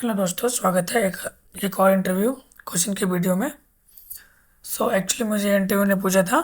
Hello दोस्तों, स्वागत है एक और इंटरव्यू क्वेश्चन की वीडियो में। एक्चुअली मुझे इंटरव्यू ने पूछा था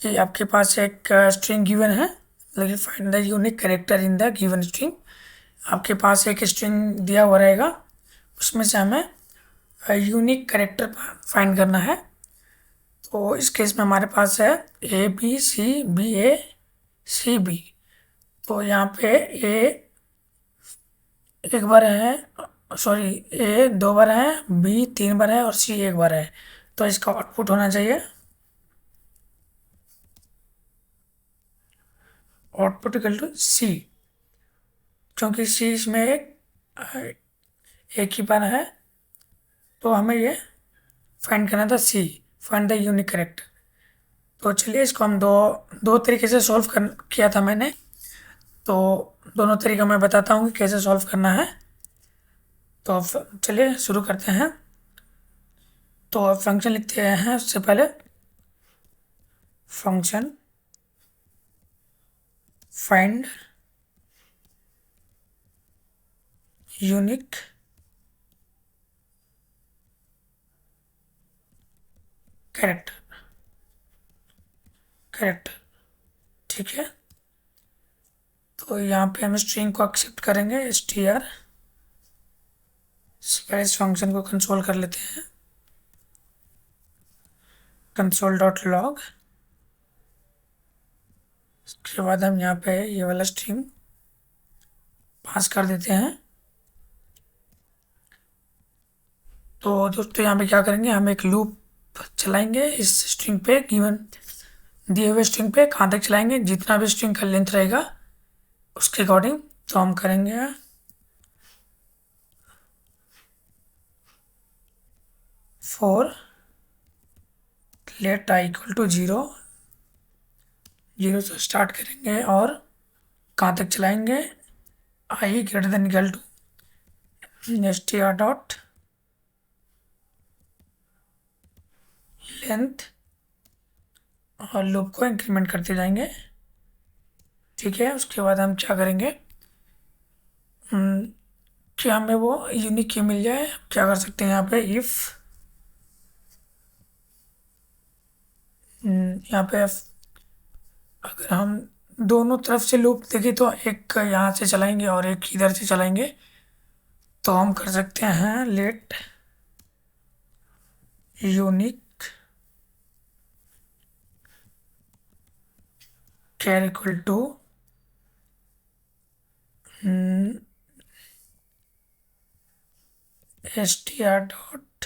कि आपके पास एक स्ट्रिंग गिवन है, लेकिन find the unique character in the given string. आपके पास एक स्ट्रिंग दिया हुआ रहेगा, उसमें से हमें यूनिक कैरेक्टर फाइंड करना है। तो इस केस में हमारे पास है A B C B A C B। तो यहाँ पे ए एक बार है, सॉरी, ए 2 बार है, बी 3 बार है और सी 1 बार है। तो इसका आउटपुट होना चाहिए, आउटपुट इक्वल टू सी। क्योंकि सी इसमें एक ही बार है, तो हमें ये फाइंड करना था सी, फाइंड द यूनिक करेक्टर। तो चलिए इसको हम दो दो तरीके से सॉल्व कर किया था मैंने। तो दोनों तरीका मैं बताता हूँ कि कैसे सॉल्व करना है। तो चलिए शुरू करते हैं। तो फंक्शन लिखते हैं उससे पहले, function find unique character, character, ठीक है। तो यहाँ पे हम स्ट्रिंग को एक्सेप्ट करेंगे str। पहले इस फंक्शन को कंसोल कर लेते हैं, console.log। उसके बाद हम यहाँ पे ये वाला स्ट्रिंग पास कर देते हैं। तो दोस्तों यहाँ पे क्या करेंगे, हम एक लूप चलाएंगे इस स्ट्रिंग पे, गिवन दिए हुए स्ट्रिंग पे कहाँ तक चलाएंगे, जितना भी स्ट्रिंग का लेंथ रहेगा उसके अकॉर्डिंग। तो हम करेंगे for let I equal to 0, 0 से स्टार्ट करेंगे और कहाँ तक चलाएंगे, I greater than equal to str dot length, और लूप को इंक्रीमेंट करते जाएंगे, ठीक है। उसके बाद हम क्या करेंगे, कि हमें वो यूनिक की मिल जाए। क्या कर सकते हैं यहाँ पे, इफ़ यहाँ पे अगर हम दोनों तरफ से लूप देखें तो एक यहाँ से चलाएंगे और एक इधर से चलाएंगे। तो हम कर सकते हैं let unique char equal to str dot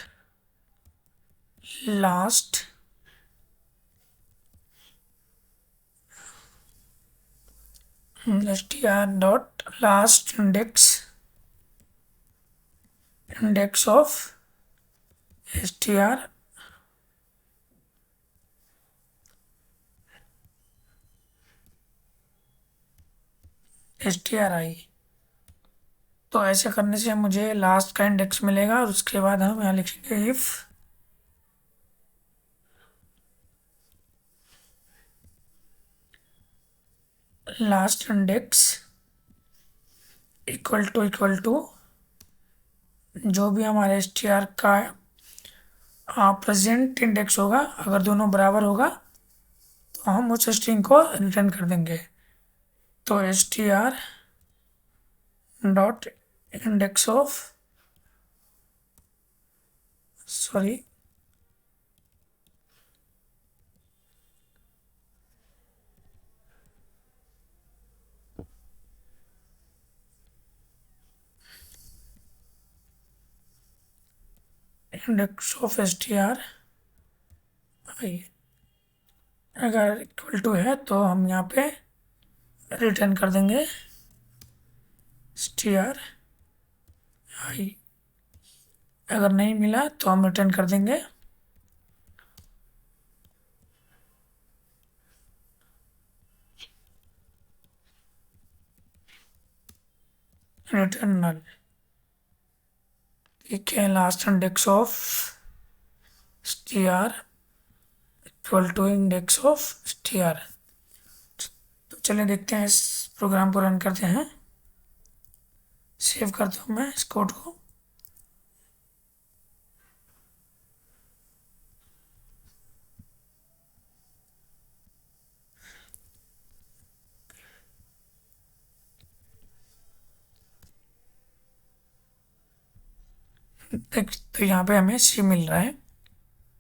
last str dot last index of str stri। तो ऐसे करने से मुझे लास्ट का इंडेक्स मिलेगा और उसके बाद हम यहाँ लिखेंगे if last index equal to जो भी हमारे str का प्रेजेंट इंडेक्स होगा, अगर दोनों बराबर होगा तो हम उस स्ट्रिंग को रिटर्न कर देंगे। तो str dot index of, sorry, index of str अगर इक्वल टू है तो हम यहाँ पे रिटर्न कर देंगे str i। अगर नहीं मिला तो हम रिटर्न कर देंगे रिटर्न नल, ठीक है। Last index of str equal to index of str। तो चलिए देखते हैं, इस प्रोग्राम को रन करते हैं। सेव करता हूँ मैं इस कोड को। तो यहाँ पे हमें सी मिल रहा है,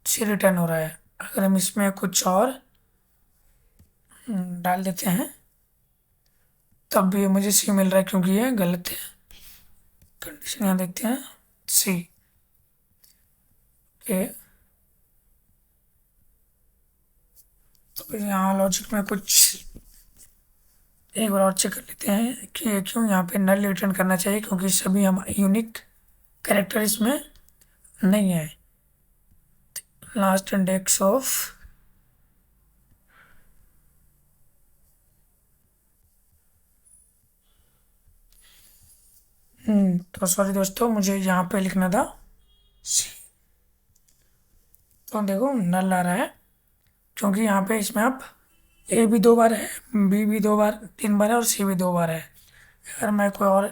सी रिटर्न हो रहा है। अगर हम इसमें कुछ और डाल देते हैं तब भी मुझे सी मिल रहा है, क्योंकि ये गलत है। कंडीशन यहाँ देखते हैं, सी के। तो यहाँ लॉजिक में कुछ एक बार और चेक कर लेते हैं कि क्यों यहाँ पे नल रिटर्न करना चाहिए, क्योंकि सभी हम यूनिक कैरेक्टर इसमें नहीं है। लास्ट इंडेक्स ऑफ तो सॉरी दोस्तों, मुझे यहाँ पे लिखना था सी। तो देखो नल आ रहा है, क्योंकि यहाँ पे इसमें अब ए भी 2 बार है, बी भी 2 बार 3 बार है और सी भी 2 बार है। अगर मैं कोई और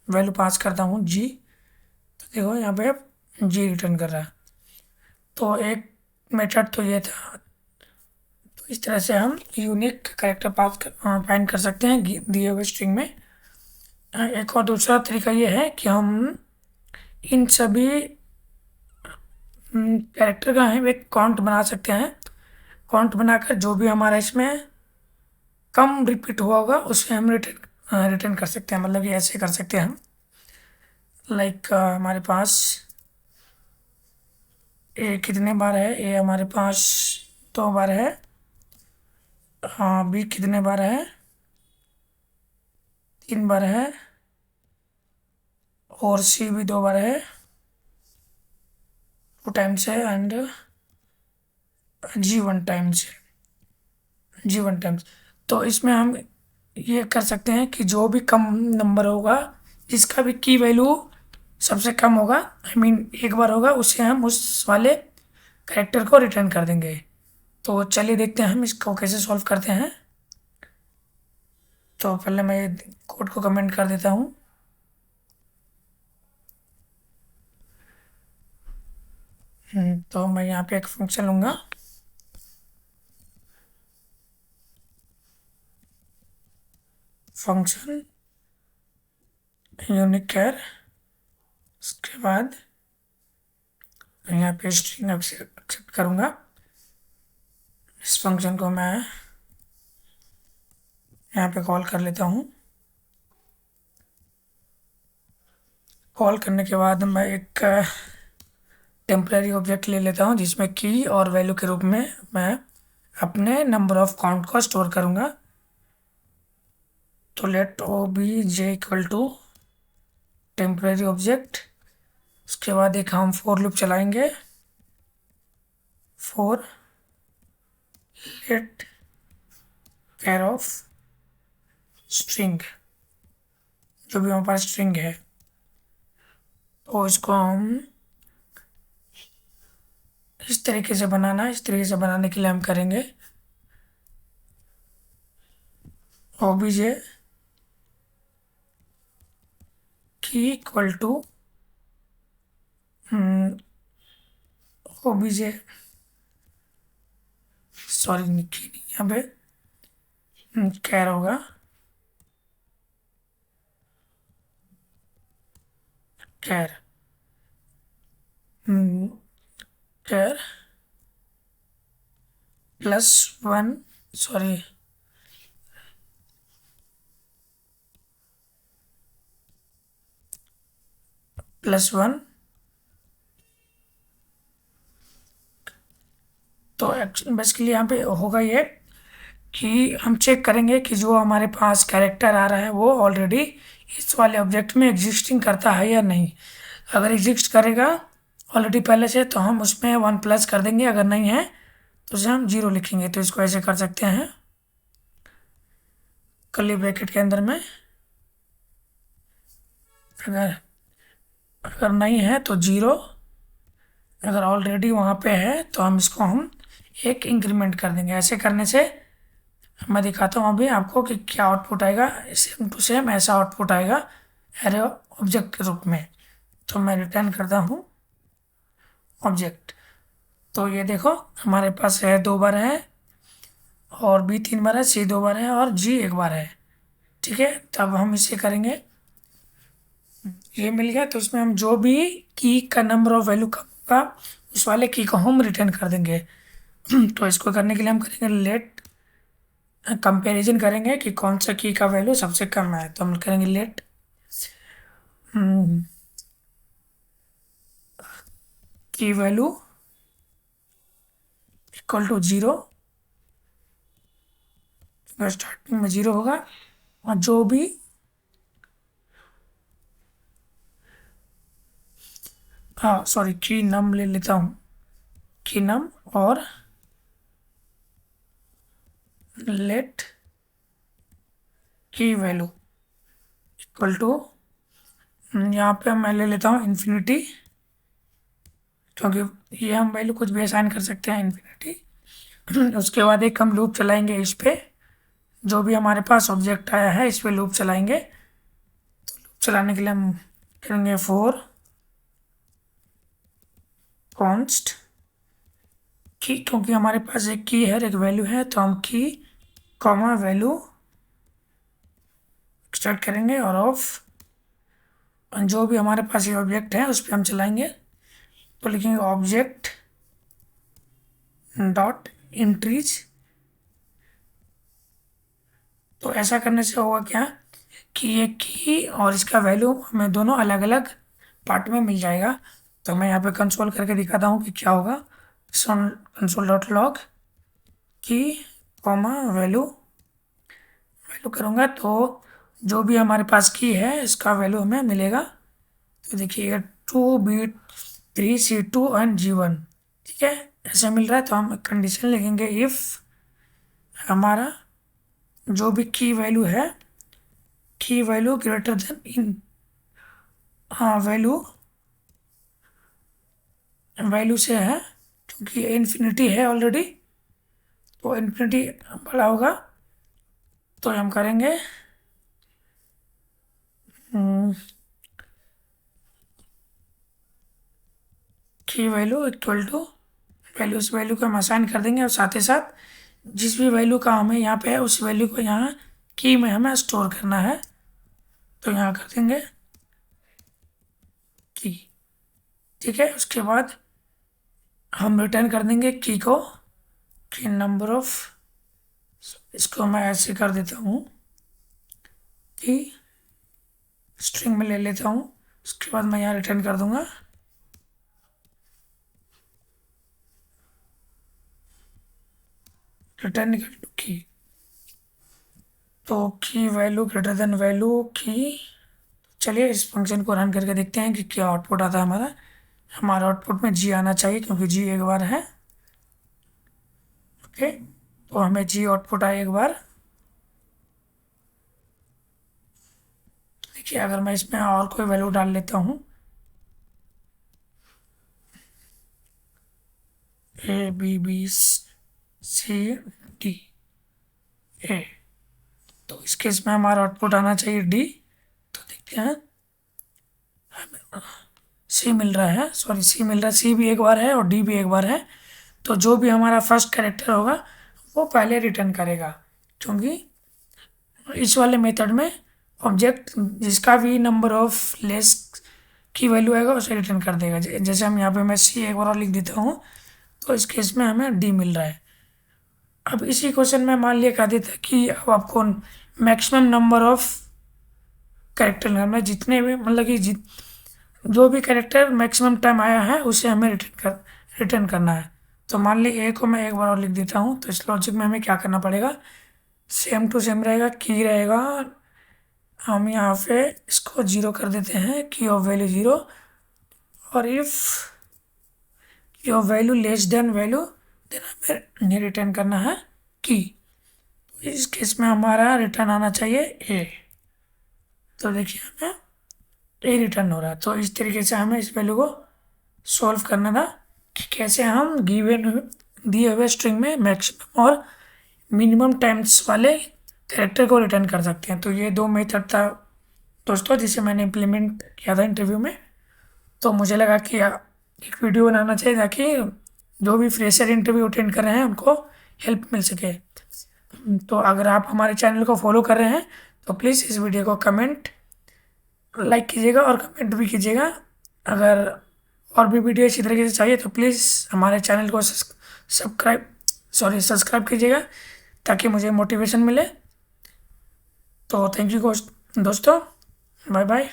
वैल्यू पास करता हूँ जी, तो देखो यहाँ पे अब जी रिटर्न कर रहा है। तो एक मेथड तो ये था। तो इस तरह से हम यूनिक कैरेक्टर फाइंड कर सकते हैं दिए हुए स्ट्रिंग में। एक और दूसरा तरीका ये है कि हम इन सभी कैरेक्टर का हम एक काउंट बना सकते हैं। काउंट बनाकर जो भी हमारा इसमें कम रिपीट हुआ होगा उसे हम रिटर्न कर सकते हैं। मतलब ये ऐसे कर सकते हैं हम, लाइक हमारे पास ए कितने बार है, ए हमारे पास 2 बार है। हाँ, बी कितने बार है, 3 बार है। और सी भी 2 बार है, 2 टाइम्स है। एंड जी 1 टाइम्स है, जी 1 टाइम्स। तो इसमें हम ये कर सकते हैं कि जो भी कम नंबर होगा, जिसका भी की वैल्यू सबसे कम होगा, आई मीन 1 बार होगा, उसे हम उस वाले कैरेक्टर को रिटर्न कर देंगे। तो चलिए देखते हैं हम इसको कैसे सॉल्व करते हैं। तो पहले मैं कोड को कमेंट कर देता हूँ। तो मैं यहाँ पे एक फंक्शन लूँगा, फंक्शन यूनिक कैर। उसके बाद यहाँ पे स्ट्रिंग एक्सेप्ट करूँगा। इस फंक्शन को मैं यहाँ पे कॉल कर लेता हूँ। कॉल करने के बाद मैं एक टेम्परेरी ऑब्जेक्ट ले लेता हूँ, जिसमें की और वैल्यू के रूप में मैं अपने नंबर ऑफ काउंट को स्टोर करूँगा। तो let o b j equal to temporary object. उसके बाद एक हम फॉर लूप चलाएंगे, for let char of string, जो भी हमारे पास स्ट्रिंग है। तो इसको हम इस तरीके से बनाना है। इस तरीके से बनाने के लिए हम करेंगे ओबीजे की इक्वल टू ओबीजे, सॉरी की नहीं, यहाँ पे कैर होगा, कैर कैर +1, सॉरी +1। तो एक्चुअली बेसिकली यहाँ पे होगा ये कि हम चेक करेंगे कि जो हमारे पास कैरेक्टर आ रहा है वो ऑलरेडी इस वाले ऑब्जेक्ट में एग्जिस्टिंग करता है या नहीं। अगर एग्जिस्ट करेगा ऑलरेडी पहले से, तो हम उसमें 1+ कर देंगे। अगर नहीं है तो उसे हम 0 लिखेंगे। तो इसको ऐसे कर सकते हैं, कर्ली ब्रैकेट के अंदर में। अगर अगर नहीं है तो 0, अगर ऑलरेडी वहाँ पे है तो हम एक इंक्रीमेंट कर देंगे। ऐसे करने से मैं दिखाता हूँ अभी आपको कि क्या आउटपुट आएगा। सेम टू सेम ऐसा आउटपुट आएगा एरे ऑब्जेक्ट के रूप में। तो मैं रिटर्न करता हूँ ऑब्जेक्ट। तो ये देखो हमारे पास है 2 बार है, और बी 3 बार है, सी 2 बार है, और जी 1 बार है। ठीक है, तब हम इसे करेंगे ये मिल गया, तो इसमें हम जो भी की का नंबर ऑफ वैल्यू कम होगा उस वाले की को हम रिटर्न कर देंगे। तो इसको करने के लिए हम करेंगे लेट कंपैरिजन करेंगे कि कौन सा की का वैल्यू सबसे कम है। तो हम करेंगे लेट की वैल्यू इक्वल टू 0। स्टार्टिंग में 0 होगा और जो भी हाँ सॉरी की नम ले लेता हूँ, की नम और लेट की वैल्यू इक्वल टू यहाँ पे मैं ले लेता हूँ इन्फिनिटी, क्योंकि ये हम वैल्यू कुछ भी असाइन कर सकते हैं इन्फिनिटी। उसके बाद एक हम लूप चलाएंगे इस पे, जो भी हमारे पास ऑब्जेक्ट आया है इस पे लूप चलाएंगे। तो लूप चलाने के लिए हम करेंगे फॉर कॉन्स्ट की, क्योंकि हमारे पास एक की है एक वैल्यू है, तो हम की कॉमा वैल्यू स्टार्ट करेंगे और ऑफ जो भी हमारे पास ये ऑब्जेक्ट है उस पर हम चलाएंगे। तो लिखेंगे ऑब्जेक्ट डॉट इंट्रीज। तो ऐसा करने से होगा क्या कि ये की और इसका वैल्यू हमें दोनों अलग अलग पार्ट में मिल जाएगा। तो मैं यहाँ पे कंसोल करके दिखाता हूँ कि क्या होगा। कंसोल डॉट लॉग की कॉमा वैल्यू वैल्यू करूँगा तो जो भी हमारे पास की है इसका वैल्यू हमें मिलेगा। तो देखिएगा 2 B 3 C 2 एंड G1, ठीक है, ऐसे मिल रहा है। तो हम कंडीशन लिखेंगे इफ़ हमारा जो भी की value greater then in value से है, क्योंकि इन्फिनिटी है ऑलरेडी, तो इन्फिनिटी बड़ा होगा। तो हम करेंगे की वैल्यू इक्वल टू वैल्यू, उस वैल्यू को हम असाइन कर देंगे और साथ ही साथ जिस भी वैल्यू का हमें यहाँ पे है उस वैल्यू को यहाँ की में हमें स्टोर करना है। तो यहाँ कर देंगे की, ठीक है। उसके बाद हम रिटर्न कर देंगे की को कि नंबर ऑफ, इसको मैं ऐसे कर देता हूँ कि स्ट्रिंग में ले लेता हूँ। उसके बाद मैं यहाँ रिटर्न कर दूंगा रिटर्न इक्वल टू की। तो की वैल्यू ग्रेटर देन वैल्यू की। चलिए इस फंक्शन को रन करके देखते हैं कि क्या आउटपुट आता है हमारा। हमारा आउटपुट में जी आना चाहिए क्योंकि जी एक बार है। ओके, तो हमें जी आउटपुट आए एक बार। देखिए अगर मैं इसमें और कोई वैल्यू डाल लेता हूँ A B B C D A, तो इस केस में हमारा आउटपुट आना चाहिए डी। तो देखते हैं सी मिल रहा है, सॉरी सी मिल रहा है, सी भी एक बार है और डी भी एक बार है। तो जो भी हमारा फर्स्ट कैरेक्टर होगा वो पहले रिटर्न करेगा, क्योंकि इस वाले मेथड में ऑब्जेक्ट जिसका भी नंबर ऑफ लेस की वैल्यू आएगा उसे रिटर्न कर देगा। जैसे हम यहाँ पे मैं सी एक बार और लिख देता हूँ, तो इस केस में हमें डी मिल रहा है। अब इसी क्वेश्चन में मान लिया कहा देता कि अब आपको मैक्सिमम नंबर ऑफ कैरेक्टर करना है, जितने भी मतलब कि जो भी कैरेक्टर मैक्सिमम टाइम आया है उसे हमें रिटर्न करना है। तो मान ली ए को मैं एक बार और लिख देता हूँ। तो इस लॉजिक में हमें क्या करना पड़ेगा, सेम टू सेम रहेगा, की रहेगा। हम यहाँ पे इसको 0 कर देते हैं, की ऑफ वैल्यू 0, और if key of value less than value then हमें रिटर्न करना है की। तो इस केस में हमारा रिटर्न आना चाहिए ए। तो देखिए हमें ए रिटर्न हो रहा है। तो इस तरीके से हमें इस वैल्यू को सॉल्व करना था कि कैसे हम गिवन दिए हुए स्ट्रिंग में मैक्सिमम और मिनिमम टाइम्स वाले कैरेक्टर को रिटर्न कर सकते हैं। तो ये दो मेथड था दोस्तों जिसे मैंने इम्प्लीमेंट किया था इंटरव्यू में। तो मुझे लगा कि एक वीडियो बनाना चाहिए ताकि जो भी फ्रेशर इंटरव्यू अटेंड कर रहे हैं उनको हेल्प मिल सके। तो अगर आप हमारे चैनल को फॉलो कर रहे हैं तो प्लीज़ इस वीडियो को कमेंट लाइक कीजिएगा और कमेंट भी कीजिएगा। अगर और भी वीडियो इसी तरीके से चाहिए तो प्लीज़ हमारे चैनल को सब्सक्राइब कीजिएगा ताकि मुझे मोटिवेशन मिले। तो थैंक यू दोस्तों, बाय बाय।